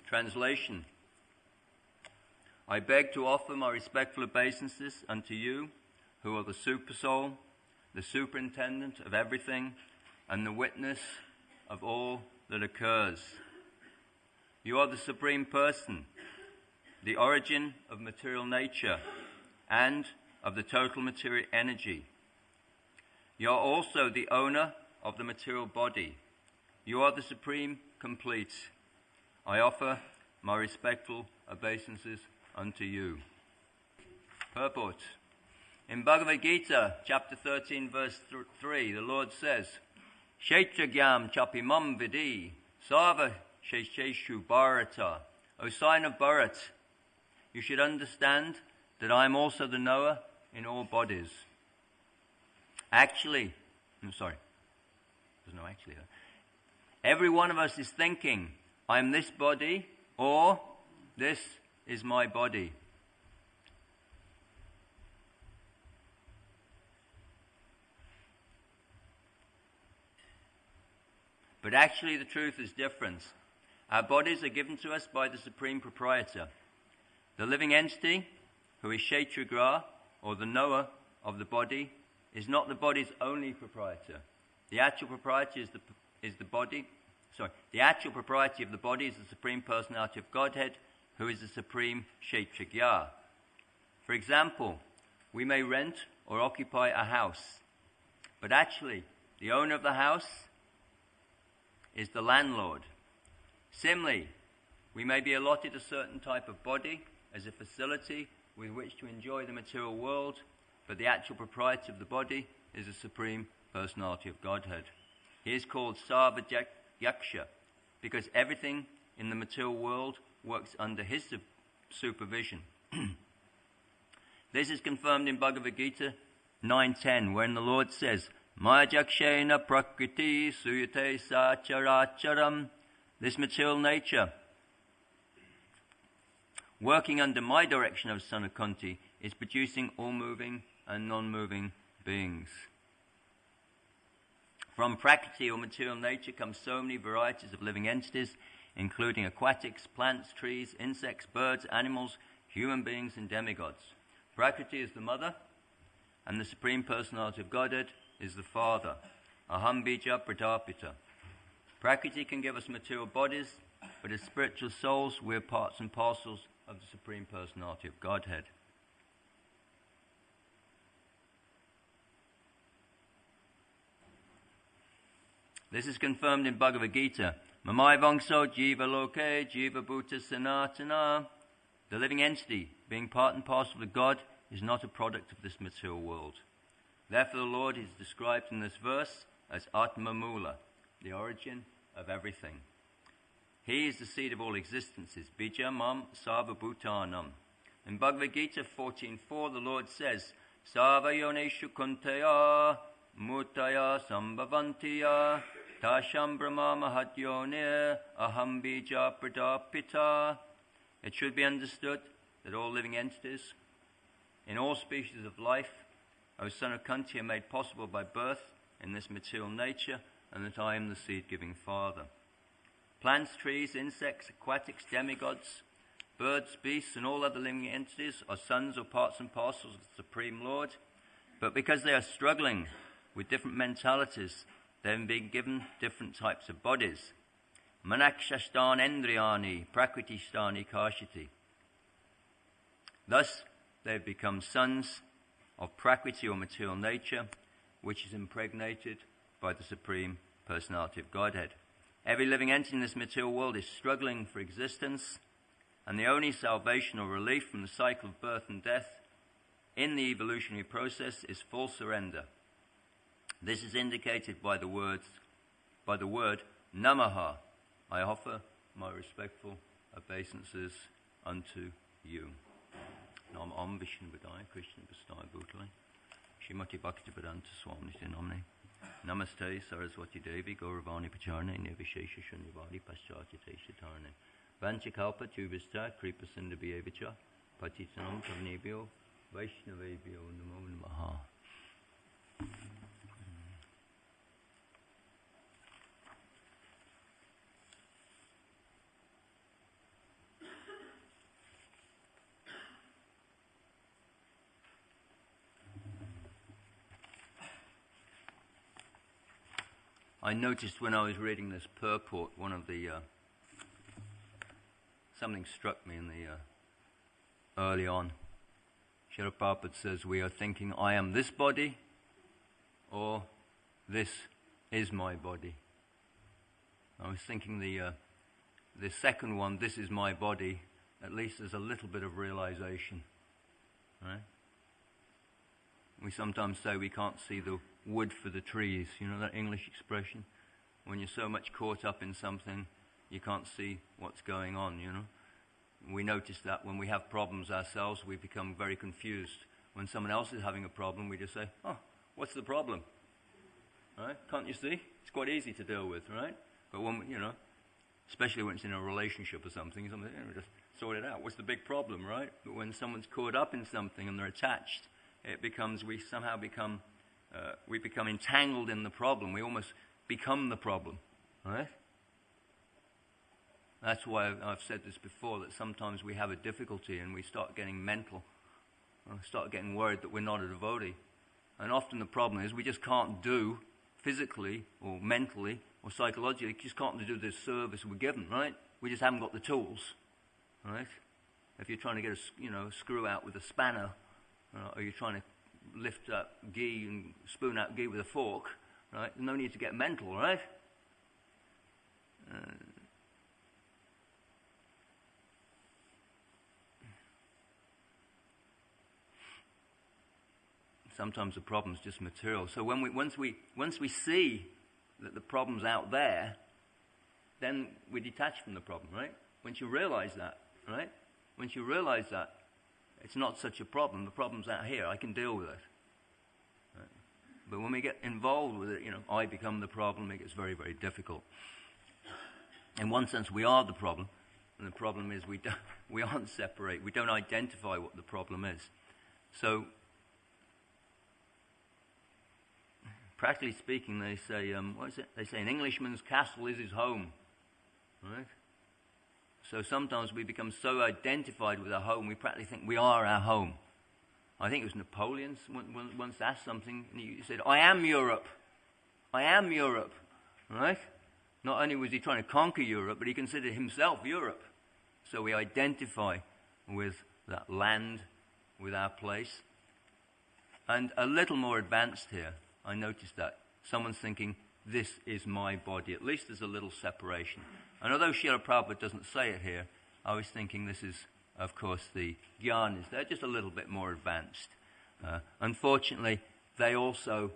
Translation. I beg to offer my respectful obeisances unto you, who are the Supersoul, the superintendent of everything, and the witness of all that occurs. You are the Supreme Person, the origin of material nature and of the total material energy. You are also the owner of the material body. You are the Supreme Complete. I offer my respectful obeisances unto you. Purport. In Bhagavad Gita, chapter 13, verse 3, the Lord says, Kshetragyam chapimam vidi, sarva shesheshu bharata. O sign of Bharat, you should understand that I am also the knower in all bodies. Actually, there's no actually. Every one of us is thinking, I am this body, or this is my body. But actually the truth is different. Our bodies are given to us by the Supreme Proprietor. The living entity, who is Kshetragra, or the knower of the body, is not the body's only proprietor. The actual proprietor is the body. The actual proprietor of the body is the Supreme Personality of Godhead, who is the Supreme Kshetragya. For example, we may rent or occupy a house, but actually the owner of the house is the landlord. Similarly, we may be allotted a certain type of body as a facility with which to enjoy the material world, but the actual proprietor of the body is the Supreme Personality of Godhead. He is called Sarvajaksha because everything in the material world works under his supervision. This is confirmed in Bhagavad Gita 9:10, wherein the Lord says, Maya jakshena prakriti suyate sacharacharam. This material nature, working under my direction of son of Kunti, is producing all moving and non-moving beings. From Prakriti or material nature come so many varieties of living entities, including aquatics, plants, trees, insects, birds, animals, human beings and demigods. Prakriti is the mother, and the Supreme Personality of Godhead is the father. Aham bija pradapita. Prakriti can give us material bodies, but as spiritual souls, we're parts and parcels of the Supreme Personality of Godhead. This is confirmed in Bhagavad Gita. Mamai vangso jiva loke jiva bhuta sanatana. The living entity, being part and parcel of God, is not a product of this material world. Therefore the Lord is described in this verse as Atma Mula, the origin of everything. He is the seed of all existences, bija mam sarva bhutanam. In Bhagavad Gita 14:4, the Lord says, Sarva yoneshu kunteya mutaya sambhavantiya tasham brahma mahadyonir aham bija pradapita. It should be understood that all living entities in all species of life, O son of Kunti, are made possible by birth in this material nature, and that I am the seed-giving father. Plants, trees, insects, aquatics, demigods, birds, beasts, and all other living entities are sons or parts and parcels of the Supreme Lord, but because they are struggling with different mentalities, they have been given different types of bodies. Manakshastan endriyani, prakritistani kashiti. Thus, they have become sons of Prakriti or material nature, which is impregnated by the Supreme Personality of Godhead. Every living entity in this material world is struggling for existence, and the only salvation or relief from the cycle of birth and death in the evolutionary process is full surrender. This is indicated by the word Namaha. I offer my respectful obeisances unto you. Nam Om Vishnu Vadaya Krishna Vastai Bhutale Shrimati Bhaktivedanta Swami Namne Namaste Saraswati Devi Gauravani Pacharne Nirvishesha Shunyavadi Paschatite Shatarne Vanchakalpa Tuvista Kripa Sindhabhyevacha Patitanam Kavnebhyo Vaishnavebhyo Namo Namaha. I noticed when I was reading this purport, one of the something struck me in the early on. Srila Prabhupada says we are thinking, I am this body, or this is my body. I was thinking the second one, this is my body, at least there's a little bit of realization, right? We sometimes say we can't see the wood for the trees. You know that English expression? When you're so much caught up in something, you can't see what's going on, you know? We notice that when we have problems ourselves, we become very confused. When someone else is having a problem, we just say, oh, what's the problem? Right? Can't you see? It's quite easy to deal with, right? But when, you know, especially when it's in a relationship or something, we just sort it out. What's the big problem, right? But when someone's caught up in something and they're attached, it becomes, we become entangled in the problem. We almost become the problem, right? That's why I've said this before, that sometimes we have a difficulty and we start getting mental, start getting worried that we're not a devotee. And often the problem is we just can't do physically or mentally or psychologically, just can't do this service we're given, right? We just haven't got the tools, right? If you're trying to get a screw out with a spanner, or you're trying to lift up ghee and spoon out ghee with a fork, right? There's no need to get mental, right? Sometimes the problem's just material. So once we see that the problem's out there, then we detach from the problem, right? Once you realize that, right? Once you realize that, it's not such a problem. The problem's out here. I can deal with it. Right? But when we get involved with it, I become the problem. It gets very, very difficult. In one sense, we are the problem, and the problem is we aren't separate. We don't identify what the problem is. So, practically speaking, they say, what is it? They say an Englishman's castle is his home, right? So sometimes we become so identified with our home, we practically think we are our home. I think it was Napoleon once asked something, and he said, I am Europe. I am Europe, right? Not only was he trying to conquer Europe, but he considered himself Europe. So we identify with that land, with our place. And a little more advanced here, I noticed that. Someone's thinking, this is my body. At least there's a little separation. And although Srila Prabhupada doesn't say it here, I was thinking this is, of course, the Gyanis. They're just a little bit more advanced. Unfortunately, they also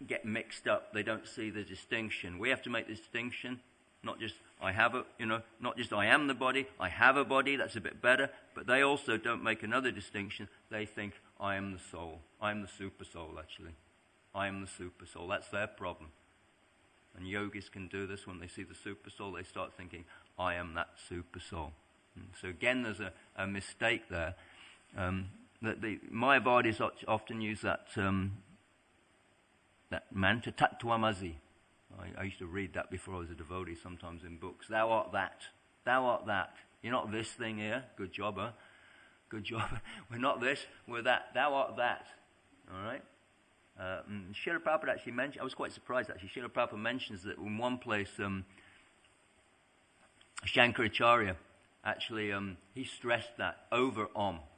get mixed up. They don't see the distinction. We have to make the distinction, not just not just I am the body, I have a body, that's a bit better, but they also don't make another distinction. They think I am the soul. I am the super soul, actually. I am the super soul. That's their problem. And yogis can do this when they see the super soul. They start thinking, I am that super soul. So again, there's a mistake there. That the Mayavadis often use that mantra, Tattvamasi. I used to read that before I was a devotee, sometimes in books. Thou art that. Thou art that. You're not this thing here. Good job, huh? Good job. We're not this. We're that. Thou art that. All right? Srila Prabhupada actually mentioned, I was quite surprised actually, Srila Prabhupada mentions that in one place, Shankaracharya actually, he stressed that over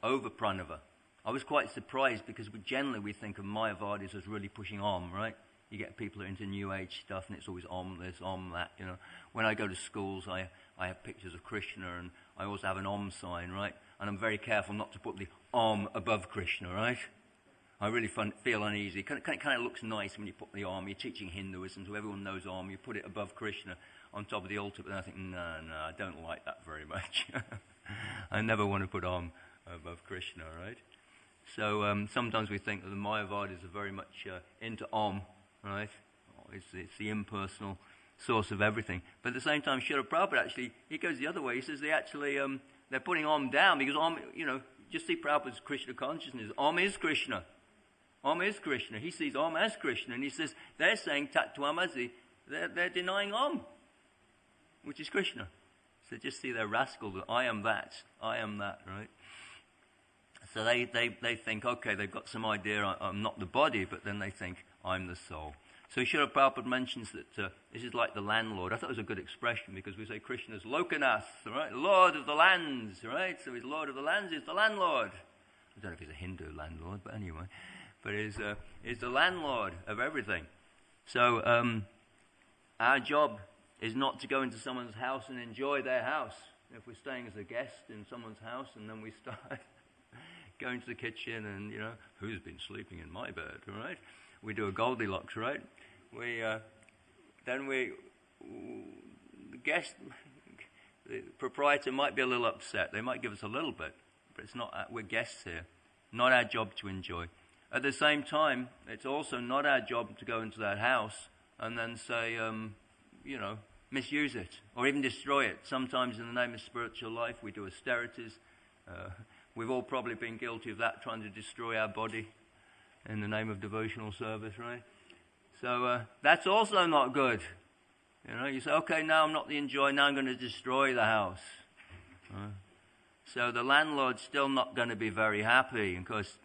over pranava. I was quite surprised because generally we think of Mayavadis as really pushing right? You get people who are into New Age stuff and it's always this, that, When I go to schools, I have pictures of Krishna and I also have an sign, right? And I'm very careful not to put the above Krishna, right? I really feel uneasy. It kind of looks nice when you put the you're teaching Hinduism, so everyone knows you put it above Krishna on top of the altar, but then I think, no, I don't like that very much. I never want to put above Krishna, right? So sometimes we think that the Mayavadis are very much into right? It's the impersonal source of everything. But at the same time, Srila Prabhupada actually, he goes the other way. He says they actually, they're putting down because just see Prabhupada's Krishna consciousness. Is Krishna. Is Krishna. He sees as Krishna, and he says, they're saying Tattvamasi, they're denying which is Krishna. So just see their rascal, that I am that, right? So they think, okay, they've got some idea, I'm not the body, but then they think, I'm the soul. So Srila Prabhupada mentions that this is like the landlord. I thought it was a good expression because we say Krishna is Lokanath, right? Lord of the lands, right? So he's Lord of the lands, he's the landlord. I don't know if he's a Hindu landlord, but anyway. But he's the landlord of everything. So our job is not to go into someone's house and enjoy their house. If we're staying as a guest in someone's house and then we start going to the kitchen and, who's been sleeping in my bed, right? We do a Goldilocks, right? The proprietor might be a little upset. They might give us a little bit, but it's not, we're guests here. Not our job to enjoy. At the same time, it's also not our job to go into that house and then say, misuse it or even destroy it. Sometimes in the name of spiritual life, we do austerities. We've all probably been guilty of that, trying to destroy our body in the name of devotional service, right? So that's also not good. You say, okay, now I'm not the enjoyer, now I'm going to destroy the house. So the landlord's still not going to be very happy. And of course,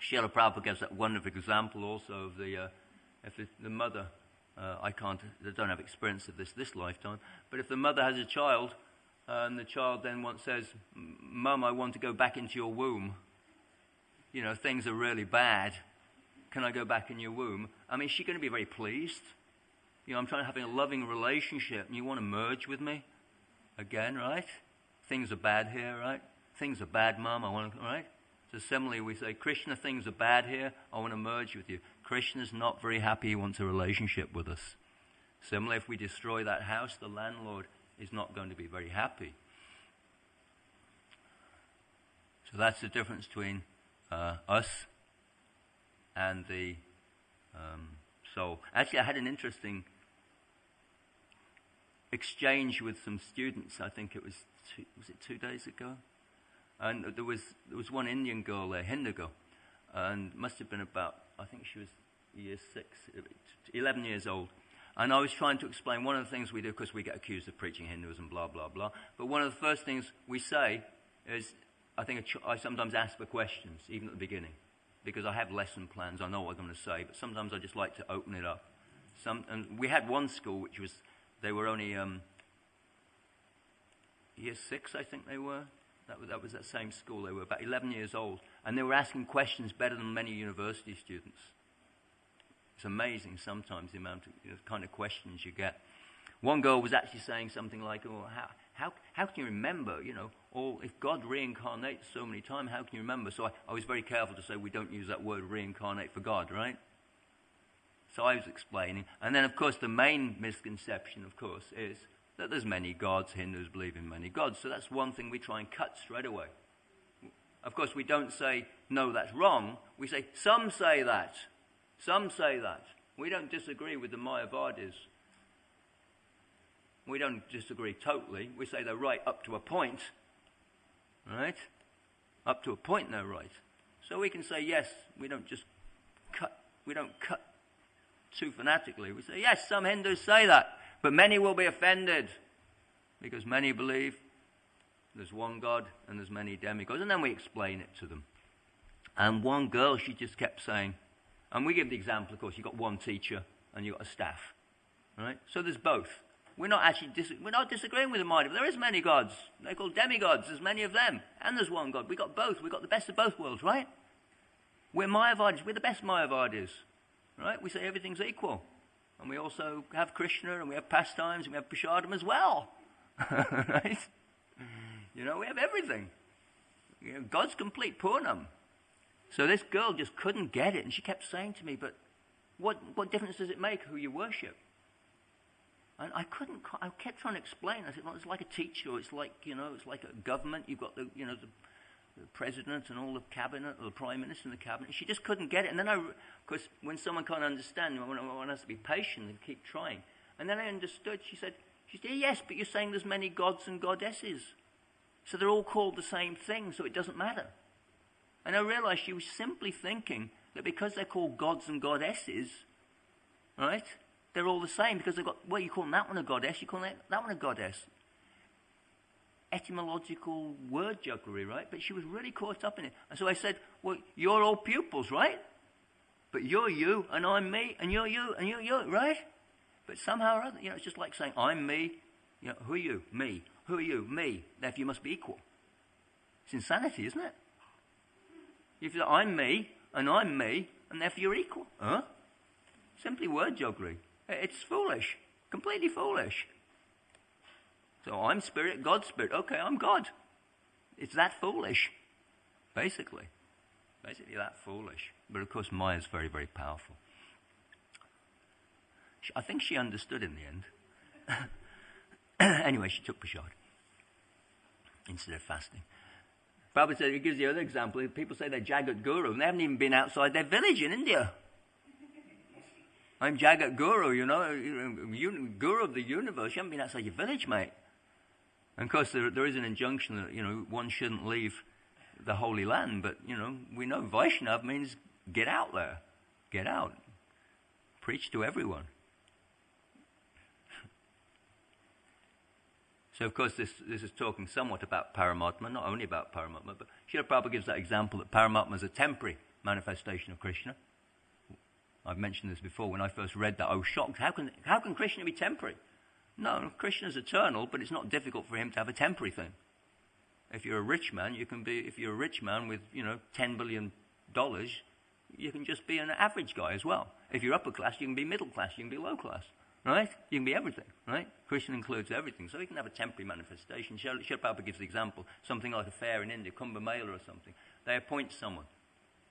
Srila Prabhupada gives that wonderful example also of if the mother, I don't have experience of this lifetime, but if the mother has a child, and the child then says, Mum, I want to go back into your womb. Things are really bad. Can I go back in your womb? I mean, is she going to be very pleased? I'm trying to have a loving relationship, and you want to merge with me again, right? Things are bad here, right? Things are bad, Mum. Right? So similarly, we say, Krishna, things are bad here. I want to merge with you. Krishna's not very happy. He wants a relationship with us. Similarly, if we destroy that house, the landlord is not going to be very happy. So that's the difference between us and the soul. Actually, I had an interesting exchange with some students. I think it was 2 days ago? And there was one Indian girl there, Hindu girl, and must have been about, I think she was year 6, 11 years old. And I was trying to explain one of the things we do, because we get accused of preaching Hinduism, blah, blah, blah. But one of the first things we say is, I sometimes ask for questions, even at the beginning, because I have lesson plans. I know what I'm going to say, but sometimes I just like to open it up. And we had one school which was, they were only year 6, I think they were. That was that same school. They were about 11 years old, and they were asking questions better than many university students. It's amazing sometimes the amount of kind of questions you get. One girl was actually saying something like, "Oh, how can you remember? Or if God reincarnates so many times, how can you remember?" So I was very careful to say we don't use that word reincarnate for God, right? So I was explaining, and then of course the main misconception, of course, is that there's many gods. Hindus believe in many gods, so that's one thing we try and cut straight away. Of course, we don't say no, that's wrong. We say some say that. Some say that. We don't disagree with the Mayavadis. We don't disagree totally. We say they're right up to a point. Right? Up to a point they're right. So we can say yes, we don't cut too fanatically. We say yes, some Hindus say that, but many will be offended because many believe there's one God and there's many demigods. And then we explain it to them. And one girl, she just kept saying, and we give the example, of course, you've got one teacher and you've got a staff, right? So there's both. We're not disagreeing with the mind. There is many gods. They're called demigods. There's many of them. And there's one God. We've got both. We've got the best of both worlds, right? We're Mayavadis. We're the best Mayavadis, right? We say everything's equal. And we also have Krishna, and we have pastimes, and we have prasadam as well, right? We have everything. God's complete Purnam. So this girl just couldn't get it, and she kept saying to me, but what difference does it make who you worship? And I kept trying to explain. I said, well, it's like a teacher, it's like a government. You've got the president and all the cabinet, or the prime minister and the cabinet. She just couldn't get it. And then of course, when someone can't understand, one has to be patient and keep trying. And then I understood. She said, yes, but you're saying there's many gods and goddesses. So they're all called the same thing, so it doesn't matter. And I realized she was simply thinking that because they're called gods and goddesses, right, they're all the same because they've got, well, you call that one a goddess, you call that one a goddess. Etymological word jugglery, right? But she was really caught up in it. And so I said, well, you're all pupils, right? But you're you, and I'm me, and you're you, and you're you, right? But somehow or other, it's just like saying, I'm me, who are you? Me. Who are you? Me. Therefore you must be equal. It's insanity, isn't it? If you're I'm me, and therefore you're equal. Huh? Simply word jugglery. It's foolish. Completely foolish. So I'm spirit, God's spirit. Okay, I'm God. It's that foolish, basically. Basically that foolish. But of course Maya's very, very powerful. I think she understood in the end. Anyway, she took prasad instead of fasting. Prabhupada said, he gives the other example. People say they're Jagat Guru, and they haven't even been outside their village in India. I'm Jagat Guru, Guru of the universe. You haven't been outside your village, mate. And of course, there is an injunction that, one shouldn't leave the Holy Land. But, we know Vaishnav means get out there. Get out. Preach to everyone. So, of course, this is talking somewhat about Paramatma, not only about Paramatma, but Srila Prabhupada gives that example that Paramatma is a temporary manifestation of Krishna. I've mentioned this before. When I first read that, I was shocked. How can Krishna be temporary? No, Krishna's eternal, but it's not difficult for him to have a temporary thing. If you're a rich man, if you're a rich man with, $10 billion, you can just be an average guy as well. If you're upper class, you can be middle class, you can be low class. Right? You can be everything, right? Krishna includes everything. So he can have a temporary manifestation. Srila Prabhupada gives the example, something like a fair in India, Kumbh Mela or something. They appoint someone,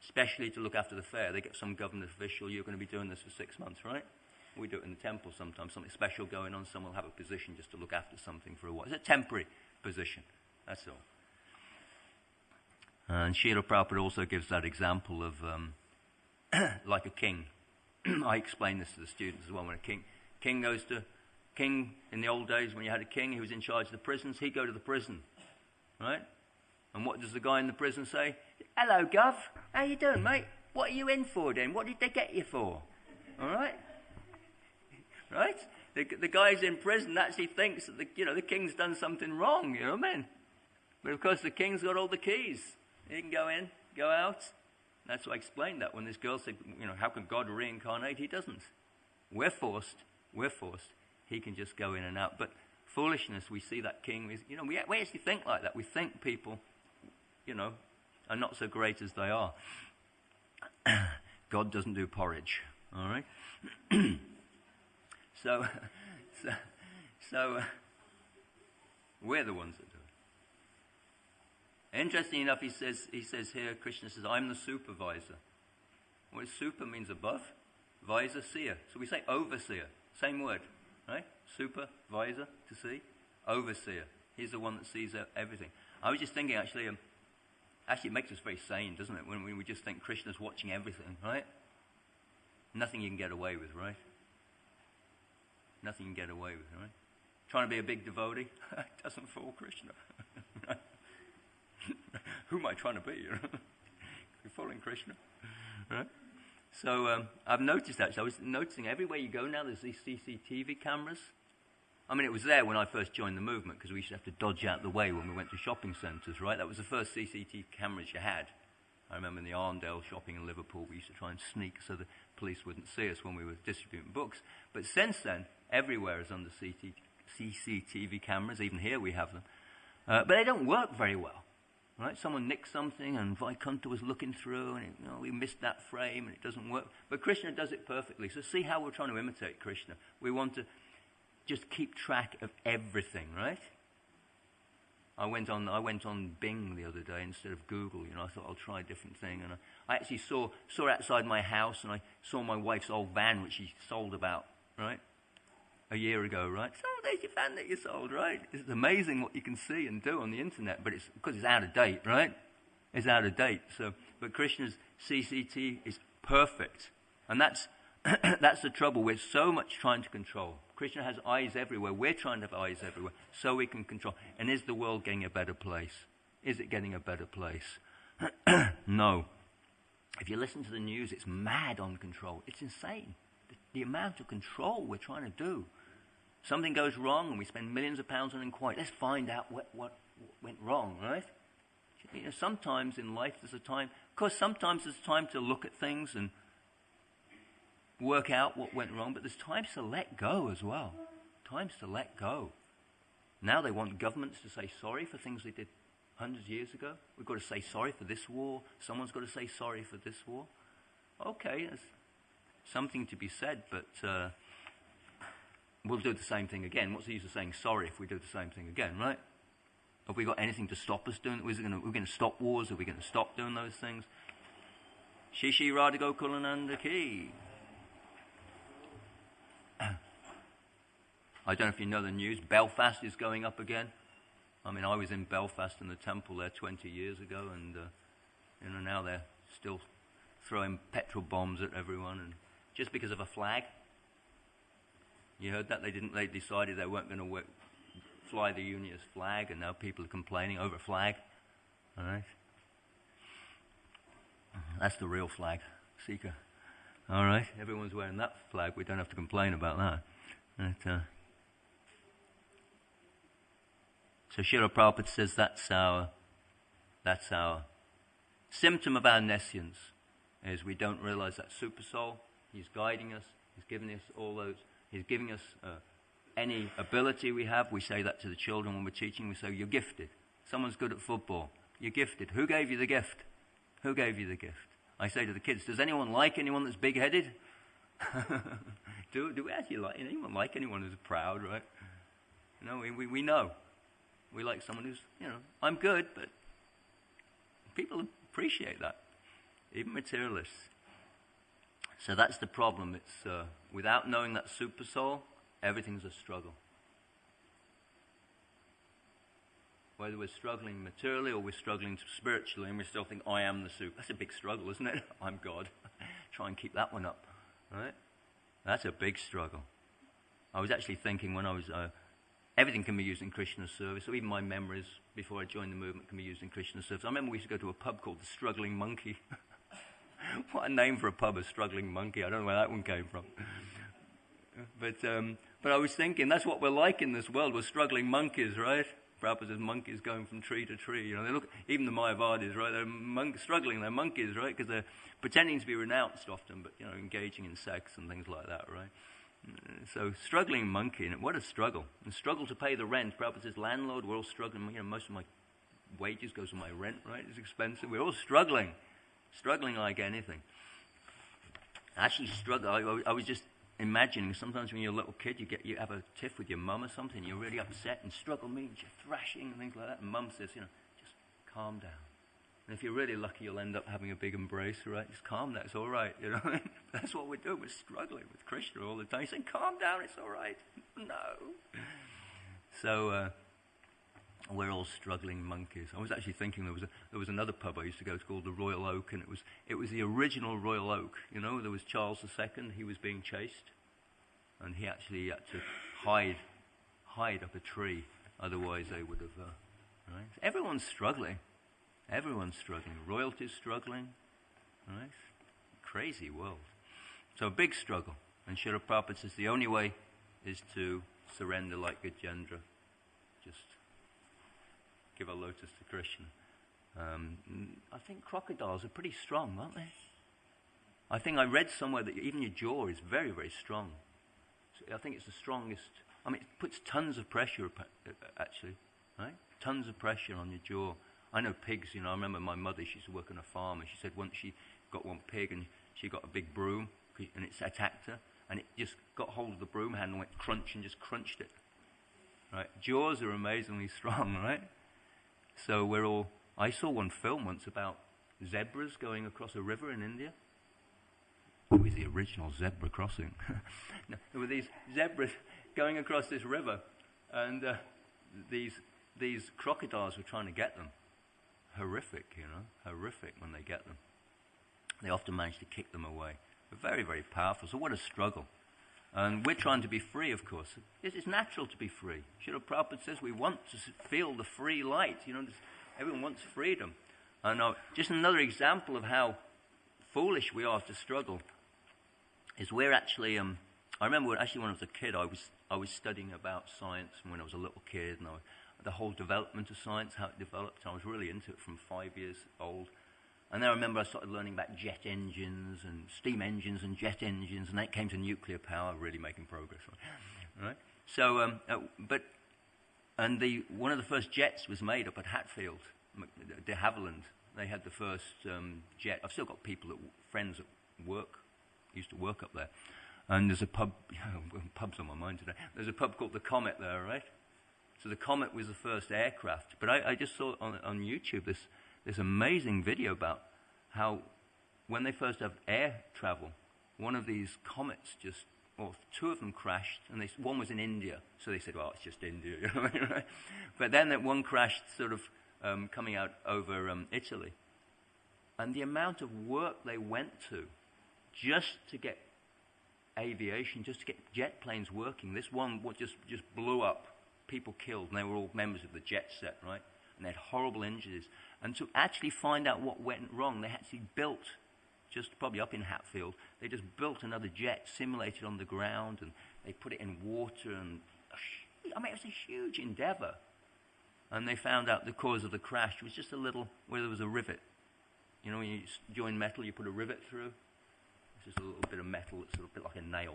especially to look after the fair. They get some government official, you're going to be doing this for 6 months, right? We do it in the temple sometimes, something special going on, someone will have a position just to look after something for a while. It's a temporary position, that's all. And Srila Prabhupada also gives that example of like a king. I explain this to the students as well. When a king in the old days, when you had a king who was in charge of the prisons, he'd go to the prison, right? And what does the guy in the prison say? Hello, Gov. How you doing, mate? What are you in for then? What did they get you for? All right? Right? The guy's in prison actually thinks that the king's done something wrong, you know what I mean? But of course the king's got all the keys. He can go in, go out. That's why I explained that when this girl said, how can God reincarnate? He doesn't. We're forced. He can just go in and out. But foolishness, we see that king, we actually think like that. We think people, are not so great as they are. God doesn't do porridge, all right? So we're the ones that do it. Interesting enough, he says here, Krishna says, I'm the supervisor. Well, super means above, visor, seer. So we say overseer, same word, right? Supervisor, to see, overseer. He's the one that sees everything. I was just thinking, actually, it makes us very sane, doesn't it? When we just think Krishna's watching everything, right? Nothing you can get away with, right? Nothing you can get away with, right? Trying to be a big devotee, doesn't fool Krishna. Who am I trying to be? You're following Krishna, right? So I've noticed actually. I was noticing everywhere you go now, there's these CCTV cameras. I mean, it was there when I first joined the movement because we used to have to dodge out the way when we went to shopping centres, right? That was the first CCTV cameras you had. I remember in the Arndale shopping in Liverpool, we used to try and sneak so the police wouldn't see us when we were distributing books. But since then, everywhere is under CCTV cameras. Even here we have them. But they don't work very well, right? Someone nicked something and Vaikuntha was looking through and we missed that frame and it doesn't work. But Krishna does it perfectly. So see how we're trying to imitate Krishna. We want to just keep track of everything, right? I went on Bing the other day instead of Google. I thought I'll try a different thing, and I actually saw outside my house, and I saw my wife's old van, which she sold about a year ago, right? So there's your van that you sold, right? It's amazing what you can see and do on the internet, but it's because it's out of date, right? It's out of date. So, but Krishna's CCT is perfect, and that's that's the trouble. We're so much trying to control. Krishna has eyes everywhere. We're trying to have eyes everywhere so we can control. And is the world getting a better place? Is it getting a better place? No. If you listen to the news, it's mad on control. It's insane. The amount of control we're trying to do. Something goes wrong and we spend millions of pounds on inquiry. Let's find out what went wrong, right? Sometimes in life there's a time, of course sometimes there's time to look at things and work out what went wrong, but there's times to let go as well. Times to let go. Now they want governments to say sorry for things they did hundreds of years ago. We've got to say sorry for this war. Someone's got to say sorry for this war. Okay, there's something to be said, but we'll do the same thing again. What's the use of saying sorry if we do the same thing again, right? Have we got anything to stop us doing it? We're going to stop wars? Are we going to stop doing those things? Shishi Radigo Kulanandaki. I don't know if you know the news. Belfast is going up again. I mean, I was in Belfast in the temple there 20 years ago, and now they're still throwing petrol bombs at everyone, and just because of a flag. You heard that? They decided they weren't going to fly the unionist flag, and now people are complaining over a flag. All right? That's the real flag, Seeker. All right? Everyone's wearing that flag. We don't have to complain about that. But, so Srila Prabhupada says that's our symptom of our nescience, is we don't realize that super soul. He's guiding us. He's giving us all those. He's giving us any ability we have. We say that to the children when we're teaching. We say, you're gifted. Someone's good at football. You're gifted. Who gave you the gift? Who gave you the gift? I say to the kids, does anyone like anyone that's big-headed? do we actually like anyone? Like anyone who's proud, right? No, we know. We like someone who's, I'm good, but people appreciate that, even materialists. So that's the problem. It's without knowing that super soul, everything's a struggle. Whether we're struggling materially or we're struggling spiritually, and we still think, I am the super. That's a big struggle, isn't it? I'm God. Try and keep that one up, right? That's a big struggle. I was actually thinking when I was... everything can be used in Krishna service. So even my memories before I joined the movement can be used in Krishna service. I remember we used to go to a pub called the Struggling Monkey. What a name for a pub, a Struggling Monkey. I don't know where that one came from. But I was thinking, that's what we're like in this world. We're struggling monkeys, right? Prabhupada says monkeys going from tree to tree. They look, even the Mayavadis, right? They're struggling. They're monkeys, right? Because they're pretending to be renounced often, but engaging in sex and things like that, right? So struggling monkey, and what a struggle. And struggle to pay the rent. Prabhupada says, landlord, we're all struggling. Most of my wages goes to my rent, right? It's expensive. We're all struggling like anything. Actually struggle. I was just imagining, sometimes when you're a little kid, you have a tiff with your mum or something, you're really upset, and struggle means you're thrashing and things like that, and mum says, just calm down. And if you're really lucky, you'll end up having a big embrace, right? Just calm down, it's all right, That's what we're doing, we're struggling with Krishna all the time. He's saying, calm down, it's all right. No. So, we're all struggling monkeys. I was actually thinking there was another pub I used to go to called the Royal Oak, and it was the original Royal Oak. There was Charles II, he was being chased, and he actually had to hide up a tree, otherwise they would have, right? Everyone's struggling. Everyone's struggling. Royalty's struggling, right? Crazy world. So a big struggle. And Srila Prabhupada says the only way is to surrender like Gajendra. Just give a lotus to Krishna. I think crocodiles are pretty strong, aren't they? I think I read somewhere that even your jaw is very, very strong. So I think it's the strongest. It puts tons of pressure, actually, right? Tons of pressure on your jaw. I know pigs, I remember my mother, she used to work on a farm, and she said once she got one pig and she got a big broom, and it attacked her, and it just got hold of the broom handle and went crunch and just crunched it. Right? Jaws are amazingly strong, right? So I saw one film once about zebras going across a river in India. It was the original zebra crossing. No, there were these zebras going across this river, and these crocodiles were trying to get them. Horrific, horrific when they get them. They often manage to kick them away. They're very, very powerful. So what a struggle. And we're trying to be free, of course. It's natural to be free. Srila Prabhupada says we want to feel the free light. Everyone wants freedom. And just another example of how foolish we are to struggle is we're actually... I remember when I was a kid, I was studying about science when I was a little kid, and the whole development of science, how it developed. I was really into it from 5 years old. And then I remember I started learning about jet engines and steam engines and jet engines, and then it came to nuclear power, really making progress. Right? So, one of the first jets was made up at Hatfield, de Havilland. They had the first jet. I've still got friends at work, used to work up there. And there's a pub, pub's on my mind today. There's a pub called the Comet there, right? So the Comet was the first aircraft. But I just saw on YouTube this amazing video about how when they first have air travel, one of these comets two of them crashed, and one was in India. So they said, well, it's just India. You know what I mean, right? But then that one crashed sort of coming out over Italy. And the amount of work they went to just to get aviation, just to get jet planes working. This one just blew up, people killed, and they were all members of the jet set, right? And they had horrible injuries. And to actually find out what went wrong, they actually built, just probably up in Hatfield, they just built another jet, simulated on the ground, and they put it in water, and it was a huge endeavor. And they found out the cause of the crash was just where there was a rivet. You know, when you join metal, you put a rivet through. It's just a little bit of metal that's sort of a bit like a nail,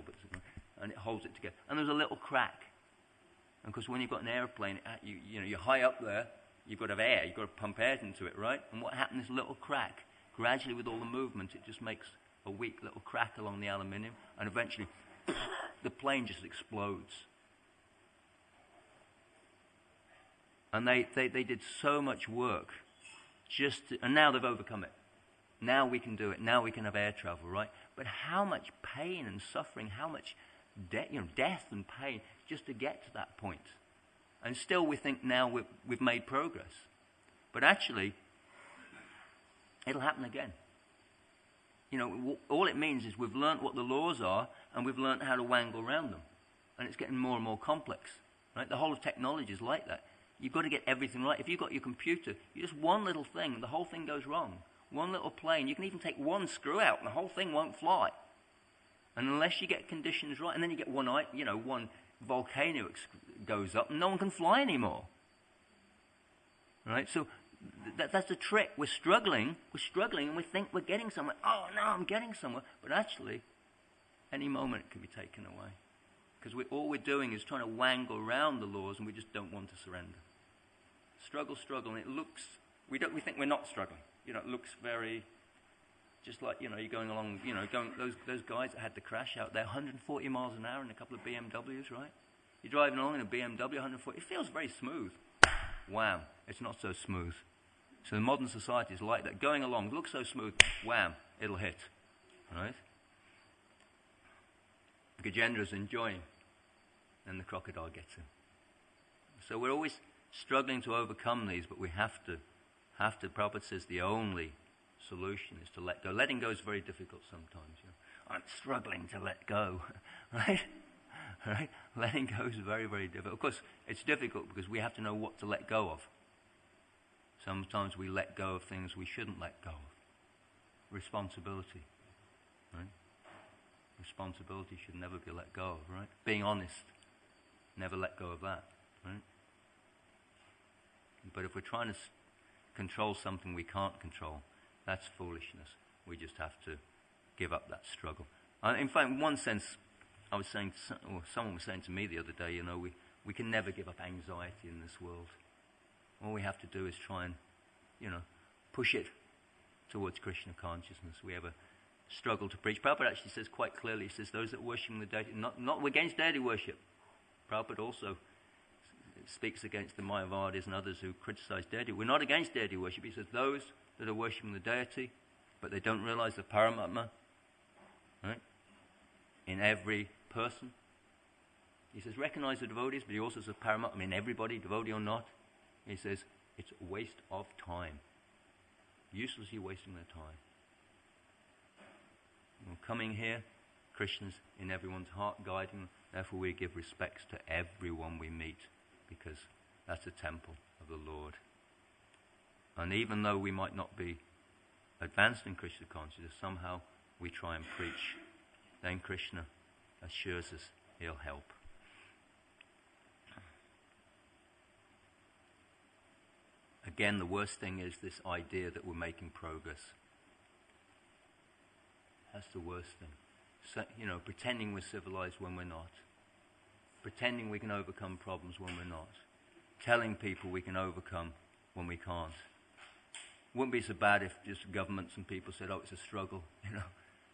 and it holds it together. And there's a little crack. And because when you've got an airplane, you're high up there, you've got to have air, you've got to pump air into it, right? And what happened is a little crack. Gradually, with all the movement, it just makes a weak little crack along the aluminium, and eventually, the plane just explodes. And they did so much work, and now they've overcome it. Now we can do it. Now we can have air travel, right? But how much pain and suffering, how much death and pain just to get to that point. And still we think now we've made progress. But actually, it'll happen again. You know, all it means is we've learnt what the laws are, and we've learnt how to wangle around them. And it's getting more and more complex, right? The whole of technology is like that. You've got to get everything right. If you've got your computer, just one little thing, the whole thing goes wrong. One little plane, you can even take one screw out and the whole thing won't fly. And unless you get conditions right, and then you get one volcano goes up and no one can fly anymore. Right? So that's the trick. We're struggling and we think we're getting somewhere. Oh no, I'm getting somewhere. But actually, any moment it can be taken away. Because all we're doing is trying to wangle around the laws, and we just don't want to surrender. Struggle, and it looks, we think we're not struggling. You know, it looks very, just like, you're going along, those guys that had the crash out there, 140 miles an hour in a couple of BMWs, right? You're driving along in a BMW, 140, it feels very smooth. Wham, it's not so smooth. So the modern society is like that. Going along, looks so smooth, wham, it'll hit, right? Gajendra's enjoying, and the crocodile gets him. So we're always struggling to overcome these, but we have to. Prabhupada says the only solution is to let go. Letting go is very difficult sometimes. I'm struggling to let go, right? Right? Letting go is very, very difficult. Of course, it's difficult because we have to know what to let go of. Sometimes we let go of things we shouldn't let go of. Responsibility, right? Responsibility should never be let go of, right? Being honest, never let go of that, right? But if we're trying to control something we can't control, that's foolishness. We just have to give up that struggle. In fact, in one sense, I was saying, or someone was saying to me the other day, we can never give up anxiety in this world. All we have to do is try and, push it towards Krishna consciousness. We have a struggle to preach. Prabhupada actually says quite clearly, he says, those that worship the deity, not against deity worship. Prabhupada also speaks against the Mayavadis and others who criticize deity. We're not against deity worship. He says those that are worshipping the deity, but they don't realize the Paramatma, right, in every person. He says recognize the devotees, but he also says Paramatma in everybody, devotee or not. He says it's a waste of time. Uselessly wasting their time. We're coming here, Krishna's in everyone's heart, guiding them. Therefore we give respects to everyone we meet, because that's a temple of the Lord. And even though we might not be advanced in Krishna consciousness, somehow we try and preach. Then Krishna assures us he'll help. Again, the worst thing is this idea that we're making progress. That's the worst thing. So, pretending we're civilized when we're not. Pretending we can overcome problems when we're not. Telling people we can overcome when we can't. Wouldn't be so bad if just governments and people said, oh, it's a struggle,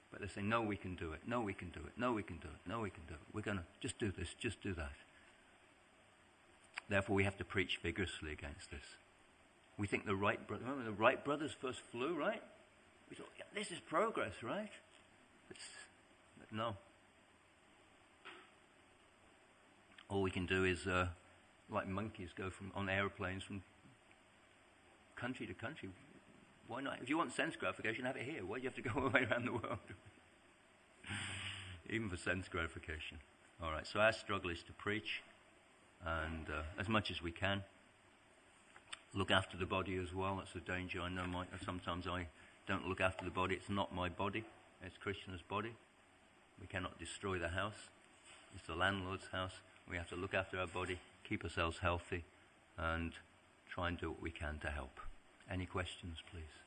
But they say, no, we can do it. No, we can do it. No, we can do it. No, we can do it. We're going to just do this. Just do that. Therefore, we have to preach vigorously against this. We think remember the Wright brothers first flew, right? We thought, yeah, this is progress, right? But no. All we can do is, like monkeys, go on airplanes from country to country. Why not? If you want sense gratification, have it here. Why do you have to go all the way around the world? Even for sense gratification. All right, so our struggle is to preach, and as much as we can. Look after the body as well. That's a danger. I know sometimes I don't look after the body. It's not my body. It's Krishna's body. We cannot destroy the house. It's the landlord's house. We have to look after our body, keep ourselves healthy, and try and do what we can to help. Any questions, please?